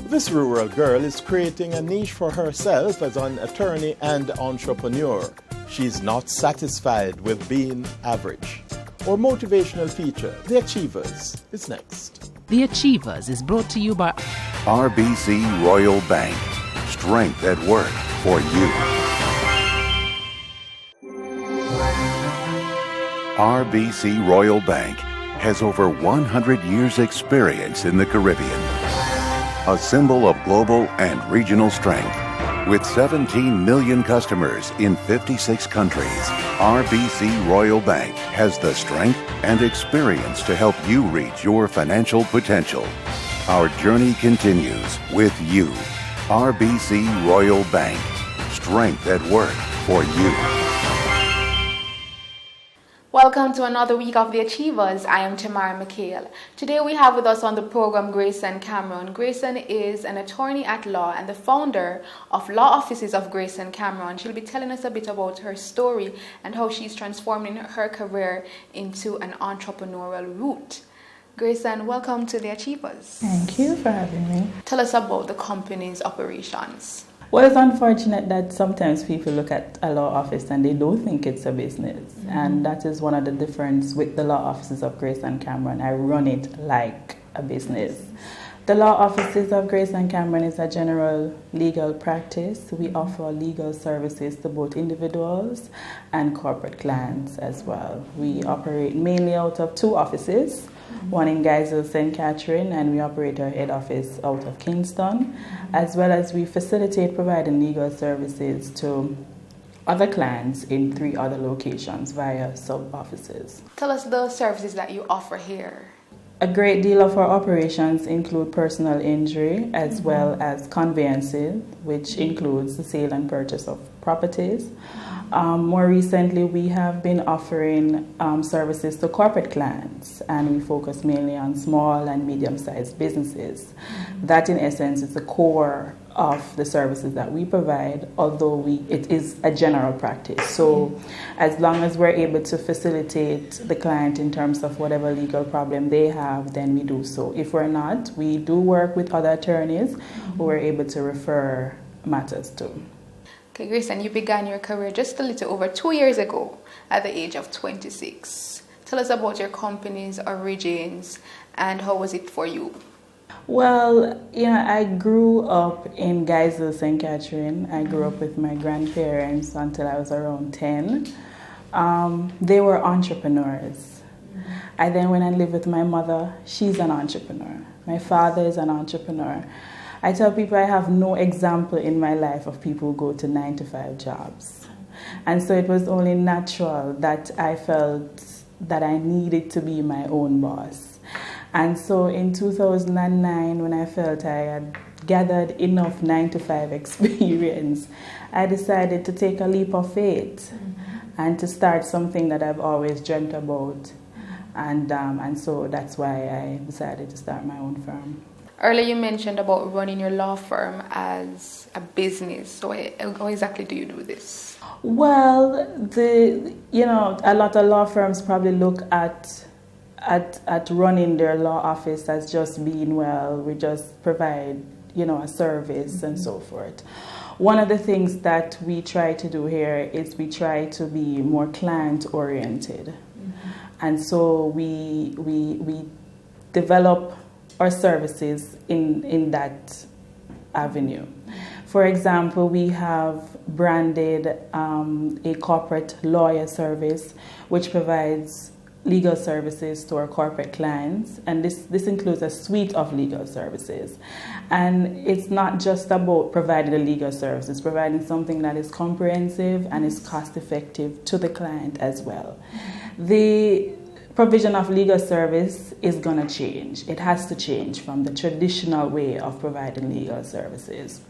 This rural girl is creating a niche for herself as an attorney and entrepreneur. She's not satisfied with being average. Our motivational feature, The Achievers, is next. The Achievers is brought to you by RBC Royal Bank. Strength at work for you. RBC Royal Bank has over 100 years' experience in the Caribbean. A symbol of global and regional strength. With 17 million customers in 56 countries, RBC Royal Bank has the strength and experience to help you reach your financial potential. Our journey continues with you. RBC Royal Bank. Strength at work for you. Welcome to another week of The Achievers. I am Tamara McHale. Today we have with us on the program Grayson Cameran. Grayson is an attorney at law and the founder of Law Offices of Grayson Cameran. She'll be telling us a bit about her story and how she's transforming her career into an entrepreneurial route. Grayson, welcome to The Achievers. Thank you for having me. Tell us about the company's operations. Well, it's unfortunate that sometimes people look at a law office and they don't think it's a business. Mm-hmm. And that is one of the differences with the law offices of Grayson Cameran. I run it like a business. The law offices of Grayson Cameran is a general legal practice. We offer legal services to both individuals and corporate clients as well. We operate mainly out of two offices. One in Geisel, St. Catherine, and we operate our head office out of Kingston, as well as we facilitate providing legal services to other clients in 3 other locations via sub-offices. Tell us the services that you offer here. A great deal of our operations include personal injury as well as conveyancing, which includes the sale and purchase of properties. More recently, we have been offering services to corporate clients, and we focus mainly on small and medium-sized businesses. That, in essence, is the core of the services that we provide, although it is a general practice. So as long as we're able to facilitate the client in terms of whatever legal problem they have, then we do so. If we're not, we do work with other attorneys who we're able to refer matters to. Okay, Grayson, you began your career just a little over 2 years ago at the age of 26. Tell us about your company's origins and how was it for you? Well, I grew up in Geisel, St. Catherine. I grew up with my grandparents until I was around 10. They were entrepreneurs. I then went and lived with my mother. She's an entrepreneur. My father is an entrepreneur. I tell people I have no example in my life of people who go to 9-to-5 jobs. And so it was only natural that I felt that I needed to be my own boss. And so in 2009, when I felt I had gathered enough 9-to-5 experience, I decided to take a leap of faith and to start something that I've always dreamt about. And so that's why I decided to start my own firm. Earlier you mentioned about running your law firm as a business. So how exactly do you do this? Well, a lot of law firms probably look at running their law office as just being, we just provide, a service and so forth. One of the things that we try to do here is we try to be more client-oriented. And so we develop our services in that avenue. For example, we have branded a corporate lawyer service which provides legal services to our corporate clients, and this includes a suite of legal services. And it's not just about providing a legal service, it's providing something that is comprehensive and is cost effective to the client as well. The provision of legal service is going to change. It has to change from the traditional way of providing legal services.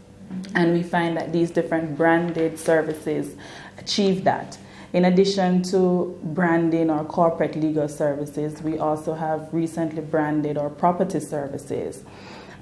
And we find that these different branded services achieve that. In addition to branding our corporate legal services, we also have recently branded our property services.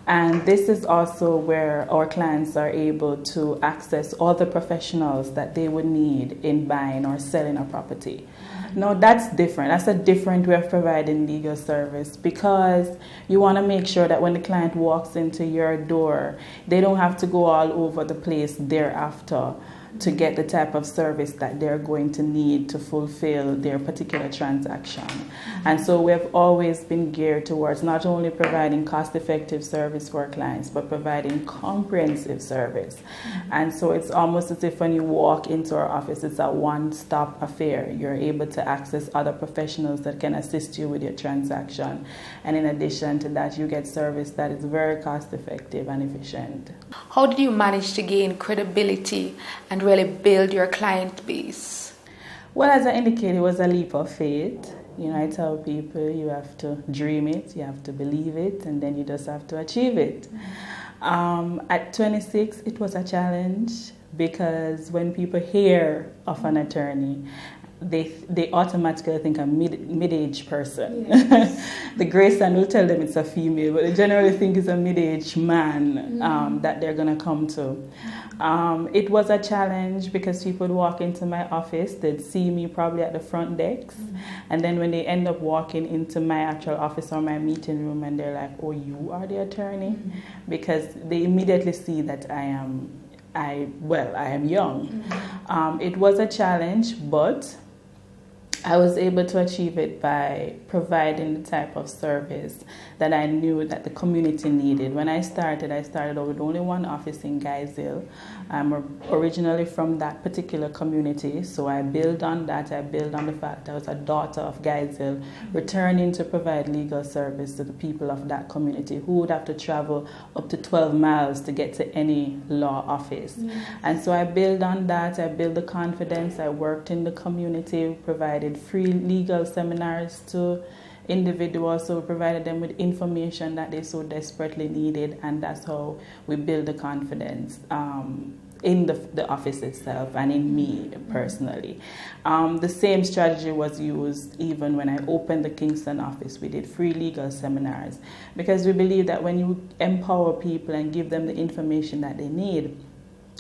And this is also where our clients are able to access all the professionals that they would need in buying or selling a property. No, that's different. That's a different way of providing legal service, because you want to make sure that when the client walks into your door, they don't have to go all over the place thereafter to get the type of service that they're going to need to fulfill their particular transaction. And so we've always been geared towards not only providing cost-effective service for our clients, but providing comprehensive service. And so it's almost as if when you walk into our office, it's a one-stop affair. You're able to access other professionals that can assist you with your transaction. And in addition to that, you get service that is very cost-effective and efficient. How did you manage to gain credibility and really build your client base? Well, as I indicated, it was a leap of faith. You know, I tell people you have to dream it, you have to believe it, and then you just have to achieve it. At 26, it was a challenge, because when people hear of an attorney, they automatically think a mid-aged person. Yes. The Grayson will tell them it's a female, but they generally think it's a mid-aged man that they're going to come to. It was a challenge because people would walk into my office, they'd see me probably at the front desk, and then when they end up walking into my actual office or my meeting room, and they're like, "Oh, you are the attorney?" Because they immediately see that I am young. It was a challenge, but I was able to achieve it by providing the type of service that I knew that the community needed. When I started out with only one office in Guyville. I'm originally from that particular community, so I built on that. I built on the fact that I was a daughter of Guyville, returning to provide legal service to the people of that community who would have to travel up to 12 miles to get to any law office. And so I built on that. I built the confidence. I worked in the community, provided free legal seminars to individuals, so we provided them with information that they so desperately needed, and that's how we build the confidence in the office itself and in me personally. The same strategy was used even when I opened the Kingston office. We did free legal seminars, because we believe that when you empower people and give them the information that they need,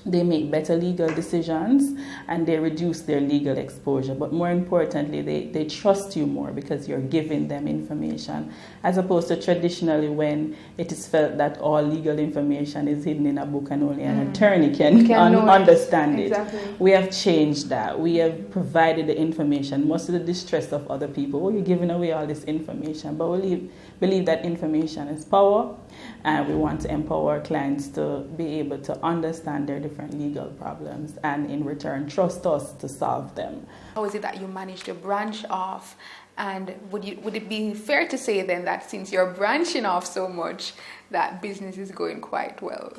they make better legal decisions and they reduce their legal exposure. But more importantly, they trust you more because you're giving them information, as opposed to traditionally when it is felt that all legal information is hidden in a book and only an attorney can understand it. Exactly. We have changed that. We have provided the information, most of the distress of other people. Oh, you're giving away all this information. But we believe that information is power, and we want to empower our clients to be able to understand their different legal problems and in return trust us to solve them. How is it that you managed to branch off? And would it be fair to say then that since you're branching off so much, that business is going quite well?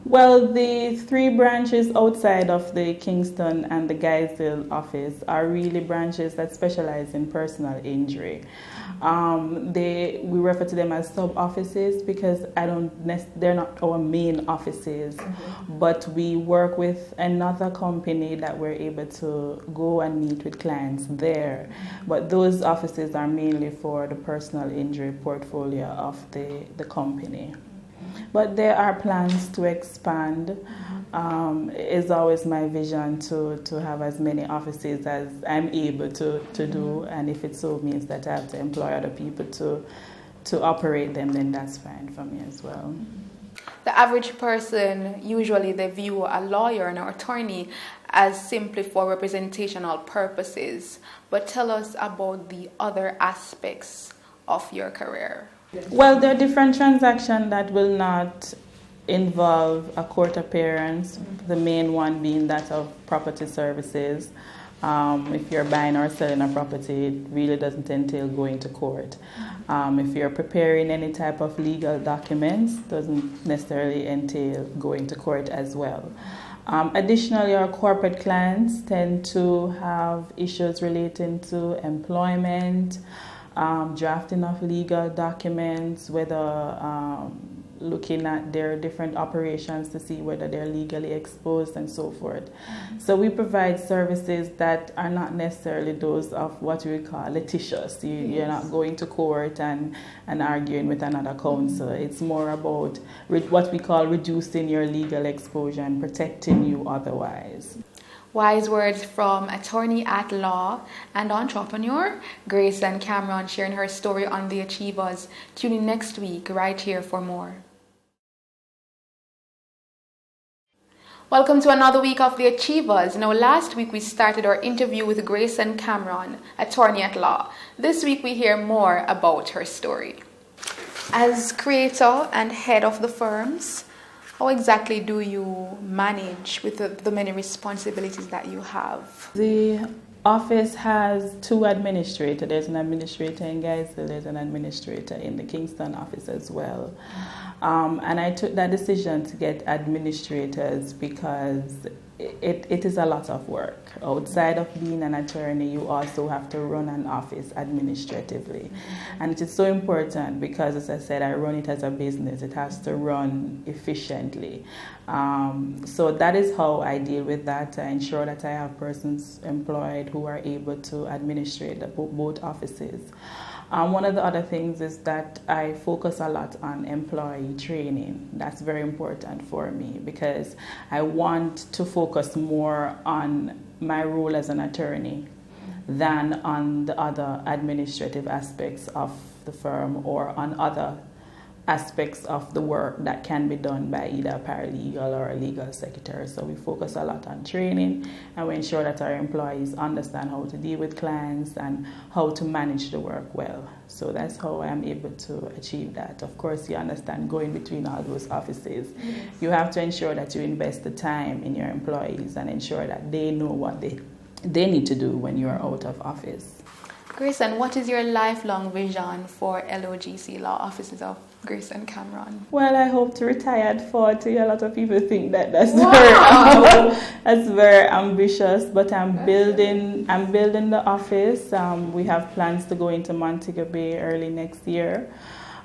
Well, the 3 branches outside of the Kingston and the Guyville office are really branches that specialize in personal injury. We refer to them as sub-offices because they're not our main offices, but we work with another company that we're able to go and meet with clients there. But those offices are mainly for the personal injury portfolio of the company. But there are plans to expand. It's always my vision to have as many offices as I'm able to do, and if it so means that I have to employ other people to operate them, then that's fine for me as well. The average person, usually they view a lawyer and an attorney as simply for representational purposes. But tell us about the other aspects of your career. Well, there are different transactions that will not involve a court appearance, the main one being that of property services. If you're buying or selling a property, it really doesn't entail going to court. If you're preparing any type of legal documents, it doesn't necessarily entail going to court as well. Additionally, our corporate clients tend to have issues relating to employment, drafting of legal documents, whether looking at their different operations to see whether they're legally exposed and so forth. So we provide services that are not necessarily those of what we call litigious. You're not going to court and arguing with another counsel. It's more about what we call reducing your legal exposure and protecting you otherwise. Wise words from attorney at law and entrepreneur, Grace and Cameran, sharing her story on The Achievers. Tune in next week right here for more. Welcome to another week of The Achievers. Now, last week we started our interview with Grace and Cameran, attorney at law. This week we hear more about her story. As creator and head of the firms, how exactly do you manage with the many responsibilities that you have? The office has two administrators. There's an administrator in Geisel, there's an administrator in the Kingston office as well. And I took that decision to get administrators because it is a lot of work. Outside of being an attorney, you also have to run an office administratively. And it is so important because, as I said, I run it as a business. It has to run efficiently. So that is how I deal with that. I ensure that I have persons employed who are able to administrate both offices. One of the other things is that I focus a lot on employee training. That's very important for me because I want to focus more on my role as an attorney than on the other administrative aspects of the firm or on other aspects of the work that can be done by either a paralegal or a legal secretary. So we focus a lot on training and we ensure that our employees understand how to deal with clients and how to manage the work well. So that's how I'm able to achieve that. Of course, you understand going between all those offices. Yes. You have to ensure that you invest the time in your employees and ensure that they know what they need to do when you are out of office. Grace, and what is your lifelong vision for LOGC, Law Offices of Grace and Cameran? Well, I hope to retire at 40. A lot of people think that's very ambitious, but I'm building the office. We have plans to go into Montego Bay early next year.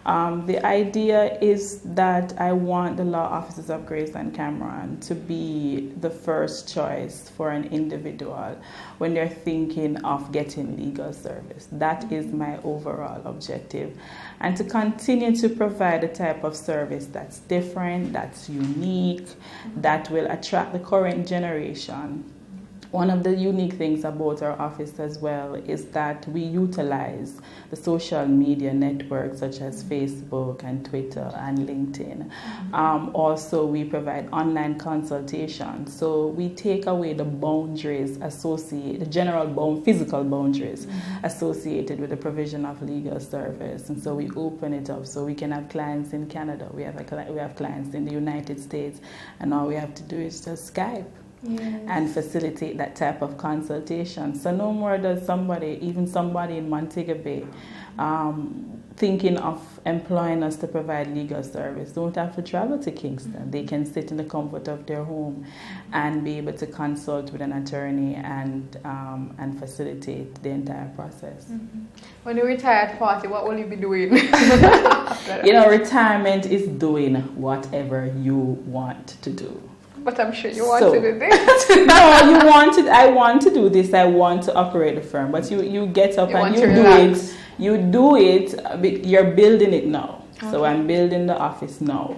The idea is that I want the law offices of Grace and Cameran to be the first choice for an individual when they're thinking of getting legal service. That is my overall objective. And to continue to provide a type of service that's different, that's unique, that will attract the current generation. One of the unique things about our office as well is that we utilize the social media networks such as Facebook and Twitter and LinkedIn. Also, we provide online consultation. So we take away the boundaries associated, the general physical boundaries associated with the provision of legal service. And so we open it up so we can have clients in Canada. We have clients in the United States, and all we have to do is just Skype. Yes. And facilitate that type of consultation. So no more does somebody in Montego Bay, thinking of employing us to provide legal service, don't have to travel to Kingston. They can sit in the comfort of their home and be able to consult with an attorney and facilitate the entire process. Mm-hmm. When you retire at 40, what will you be doing? Retirement is doing whatever you want to do. But I'm sure you want to do this. No, I want to do this. I want to operate the firm. But you get up and you do it. You do it. You're building it now. Okay. So I'm building the office now.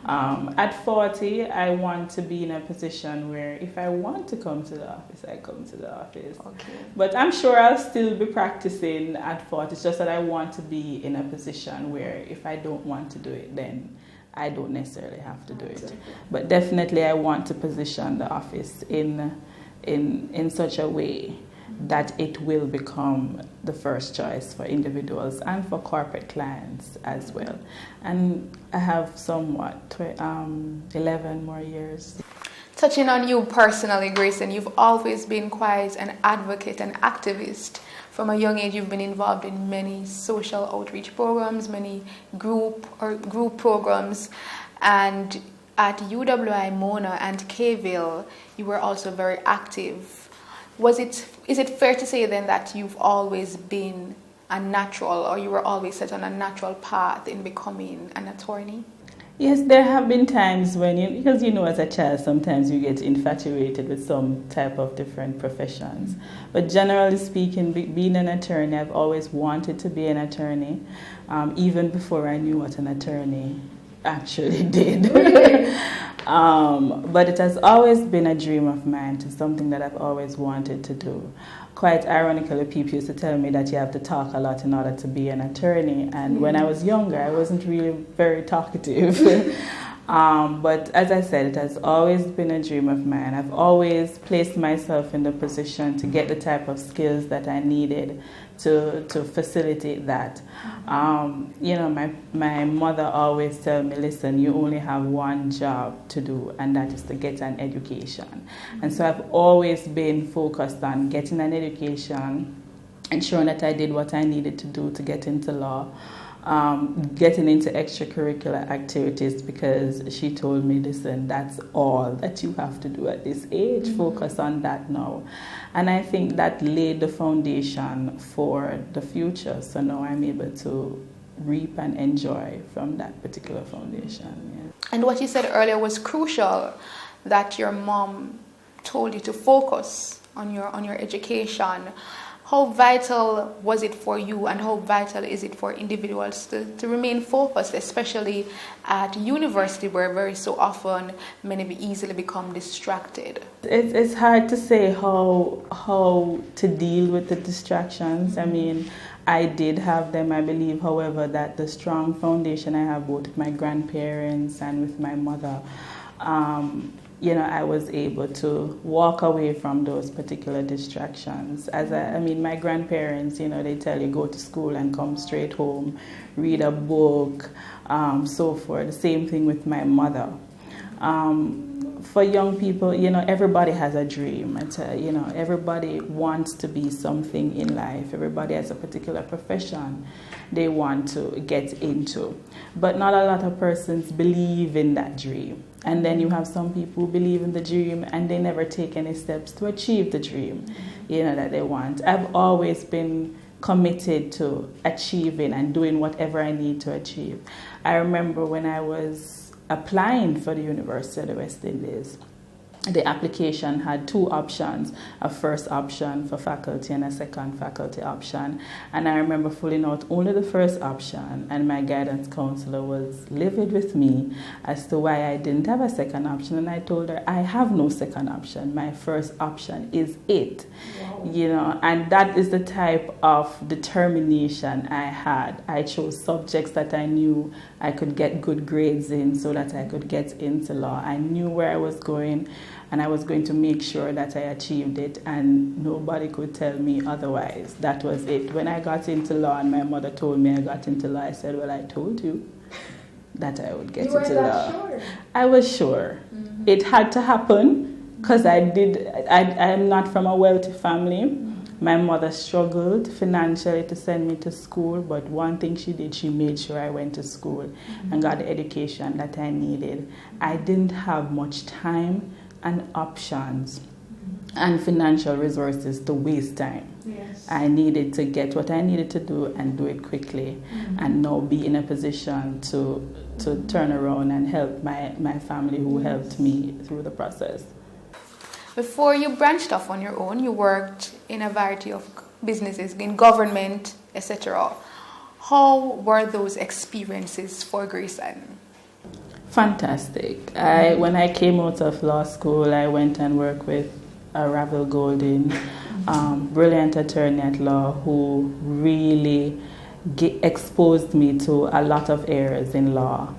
At 40, I want to be in a position where if I want to come to the office, I come to the office. Okay. But I'm sure I'll still be practicing at 40. It's just that I want to be in a position where if I don't want to do it, then I don't necessarily have to do it. But definitely I want to position the office in such a way that it will become the first choice for individuals and for corporate clients as well. And I have somewhat 11 more years. Touching on you personally, Grayson, you've always been quite an advocate and activist. From a young age, you've been involved in many social outreach programs, many group programs, and at UWI Mona and Kville, you were also very active. Is it fair to say then that you've always been a natural, or you were always set on a natural path in becoming an attorney? Yes, there have been times when, because as a child, sometimes you get infatuated with some type of different professions. But generally speaking, being an attorney, I've always wanted to be an attorney, even before I knew what an attorney actually did. Really? But it has always been a dream of mine. It's something that I've always wanted to do. Quite ironically, people used to tell me that you have to talk a lot in order to be an attorney. And when I was younger, I wasn't really very talkative. But as I said, it has always been a dream of mine. I've always placed myself in the position to get the type of skills that I needed to facilitate that. My mother always tell me, listen, you only have one job to do, and that is to get an education. And so I've always been focused on getting an education, ensuring that I did what I needed to do to get into law. Getting into extracurricular activities, because she told me, listen, that's all that you have to do at this age. Focus on that now. And I think that laid the foundation for the future. So now I'm able to reap and enjoy from that particular foundation. Yeah. And what you said earlier was crucial, that your mom told you to focus on your education. How vital was it for you, and how vital is it for individuals to remain focused, especially at university, where very so often many easily become distracted? It's hard to say how to deal with the distractions. I mean, I did have them, I believe, however, that the strong foundation I have both with my grandparents and with my mother, I was able to walk away from those particular distractions. My grandparents, they tell you go to school and come straight home, read a book, so forth. The same thing with my mother. For young people, everybody has a dream. Everybody wants to be something in life. Everybody has a particular profession they want to get into. But not a lot of persons believe in that dream. And then you have some people who believe in the dream and they never take any steps to achieve the dream, that they want. I've always been committed to achieving and doing whatever I need to achieve. I remember when I was applying for the University of the West Indies, the application had two options, a first option for faculty and a second faculty option. And I remember filling out only the first option, and my guidance counselor was livid with me as to why I didn't have a second option. And I told her, I have no second option. My first option is it. Wow. And that is the type of determination I had. I chose subjects that I knew I could get good grades in so that I could get into law. I knew where I was going, and I was going to make sure that I achieved it, and nobody could tell me otherwise. That was it. When I got into law and my mother told me I got into law, I said, well, I told you that I would get into law. You were that sure? I was sure. Mm-hmm. It had to happen because I am not from a wealthy family. Mm-hmm. My mother struggled financially to send me to school, but one thing she did, she made sure I went to school and got the education that I needed. I didn't have much time and options and financial resources to waste time. Yes. I needed to get what I needed to do and do it quickly, and now be in a position to turn around and help my family who helped me through the process. Before you branched off on your own, you worked in a variety of businesses, in government, etc. How were those experiences for Grayson? Fantastic. When I came out of law school, I went and worked with Ravel Golden, brilliant attorney at law who really exposed me to a lot of areas in law.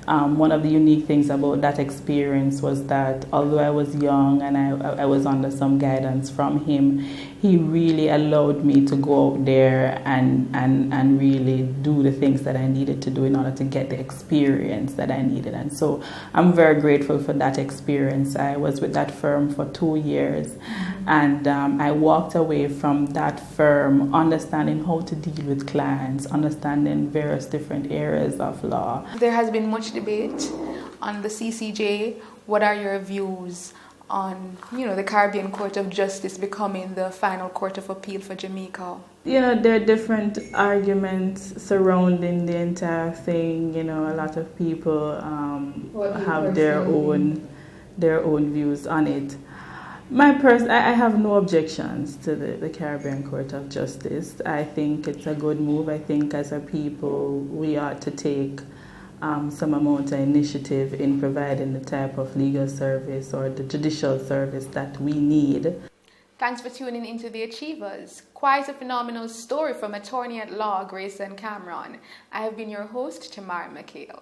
One of the unique things about that experience was that although I was young and I was under some guidance from him, he really allowed me to go out there and really do the things that I needed to do in order to get the experience that I needed. And so I'm very grateful for that experience. I was with that firm for 2 years, and I walked away from that firm understanding how to deal with clients, understanding various different areas of law. There has been much debate on the CCJ. What are your views on, the Caribbean Court of Justice becoming the final court of appeal for Jamaica? There are different arguments surrounding the entire thing. A lot of people have their own views on it. I have no objections to the Caribbean Court of Justice. I think it's a good move. I think as a people we ought to take some amount of initiative in providing the type of legal service or the judicial service that we need. Thanks for tuning into The Achievers. Quite a phenomenal story from attorney at law Grayson Cameran. I have been your host, Tamara McHale.